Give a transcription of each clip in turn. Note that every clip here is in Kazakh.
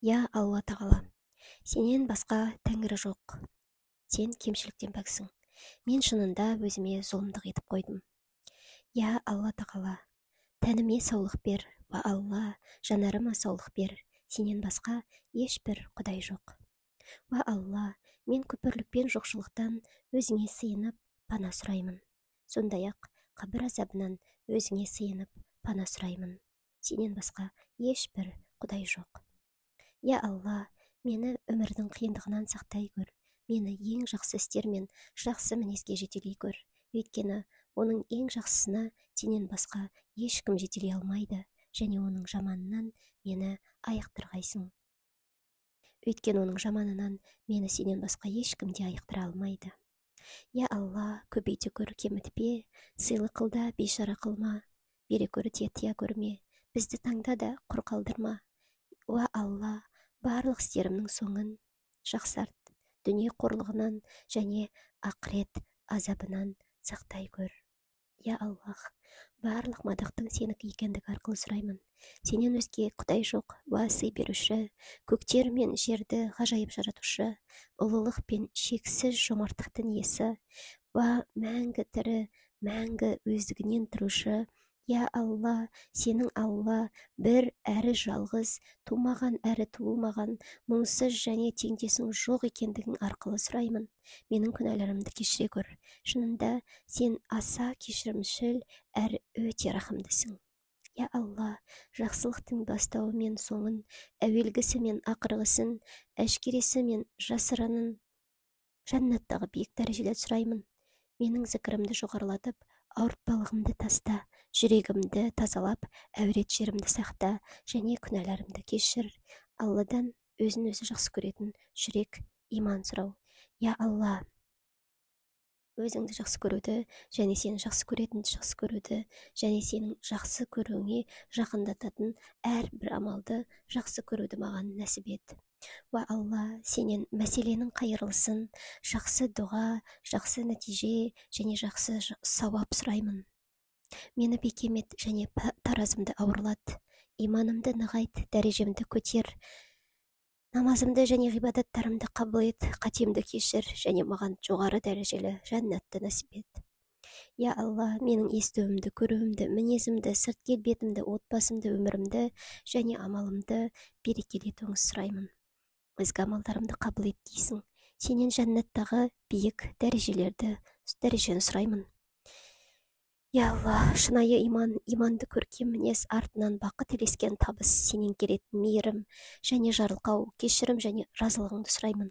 Я Алла тағала, сенен басқа тәңірі жоқ. Сен кемшіліктен пәксің. Мен шынында өзіме зұлымдық етіп қойдым. Я Алла тағала, тәніме саулық бер, ва Алла, жанарыма саулық бер. Сенен басқа ешбір құдай жоқ. Ва Алла, мен күпірлікпен жоқшылықтан өзіңе сыйынып пана сұраймын. Сондай-ақ қабір азабынан өзіңе сыйынып пана сұраймын. Сенен басқа ешбір құдай жоқ. Я Алла, мені өмірдің қиындығынан сақтай көр. Мені ең жақсы істер мен жақсы мінезге жетелей көр. Өйткені оның ең жақсысына сенен басқа ешкім жетелей алмайды, және оның жаманынан мені айықтырғайсың. Өйткені оның жаманынан мені сенен басқа ешкім де айықтыра алмайды. Я Алла, көбейте көр, кемітпе, сыйлы қылда, бейшара қылма, бере көр, тия көрме, бізді таңда да құр қалдырма. Уа Алла, барлық істерімнің соңын жақсарт, дүние қорлығынан және ақырет азабынан сақтай көр. Я Аллах, барлық мадақтың сенікі екендігі арқылы сұраймын. Сенен өзге құдай жоқ, уа сый беруші, көктер мен жерді ғажайып жаратушы, ұлылық пен шексіз жомарттықтың иесі, уа мәңгі тірі, мәңгі өздігінен тұрушы. Я Алла, сенің Алла, бір әрі жалғыз, тумаған әрі туылмаған, мұңсыз және теңдесің жоқ екендігің арқылы сұраймын. Менің күнәларымды кешіре көр. Шынында сен аса кешірімшіл әрі өте рахымдысың. Я Алла, жақсылықтың бастауы мен соңын, әуелгісі мен ақырғысын, әшкересі мен жасырынын жәннаттағы биік дәрежелерді сұраймын. Менің зікірімді жоғарылатып, ауыртпалығымды таста, жүрегімді тазалап, әурет жерімді сақта, және күнәларымды кешір. Алладан өзін өзі жақсы көретін жүрек, иман сұрау. Я Алла, өзіңді жақсы көруді, және сені жақсы көретінді жақсы көруді, және сенің жақсы көруіңе жақындататын әрбір амалды жақсы көруді маған нәсіп ет. Уа Алла, сенен мәселенің қайырлысын, жақсы дұға, жақсы нәтиже және жақсы сауап сұраймын. Мені бекем ет және таразымды ауырлат, иманымды нығайт, дәрежемді көтер, намазымды және ғибадаттарымды қабыл ет, қатемді кешір және маған жоғары дәрежелі жәннатты нәсіп ет. Я Алла, менің естуімді, көруімді, мінезімді, сырт келбетімді, отбасымды, өмірімді және амалымды берекелетуіңізді сұраймын. Ізгі амалдарымды қабыл ет дейсің. Сенен жәннаттағы биік дәрежені сұраймын. Я Алла, шынайы иман, иманды көркем мінез, артынан бақыт елескен табыс, сенен келетін мейірім және жарылқау, кешірім және разылығыңды сұраймын.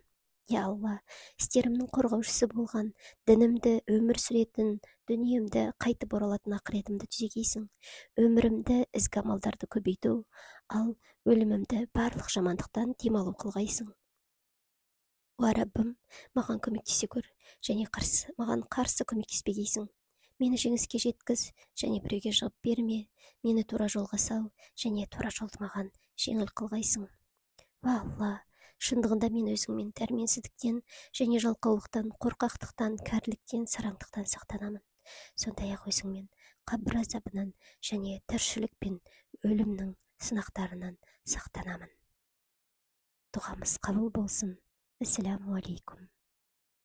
Я Алла, істерімнің қорғаушысы болған, дінімді, өмір сүретін, дүниемді, қайтып оралатын ақыретімді түзегейсің. Өмірімді ізгі амалдарды көбейту, ал өлімімді барлық жамандықтан демалу қылғайсың. Уа Раббым, маған көмектесе көр, және маған қарсы көмектеспегейсің. Мені жеңіске жеткіз, және біреуге жығып берме. Мені тура жолға сал, және тура жолды маған жеңіл қылғайсың. Уа Алла, шындығында мен өзіңмен дәрменсіздіктен және жалқаулықтан, қорқақтықтан, кәріліктен, сараңдықтан сақтанамын. Сондай-ақ өзіңмен қабір азабынан және тіршілік пен өлімнің сынақтарынан сақтанамын. Дұғамыз қабыл болсын. Ассаламу алейкум.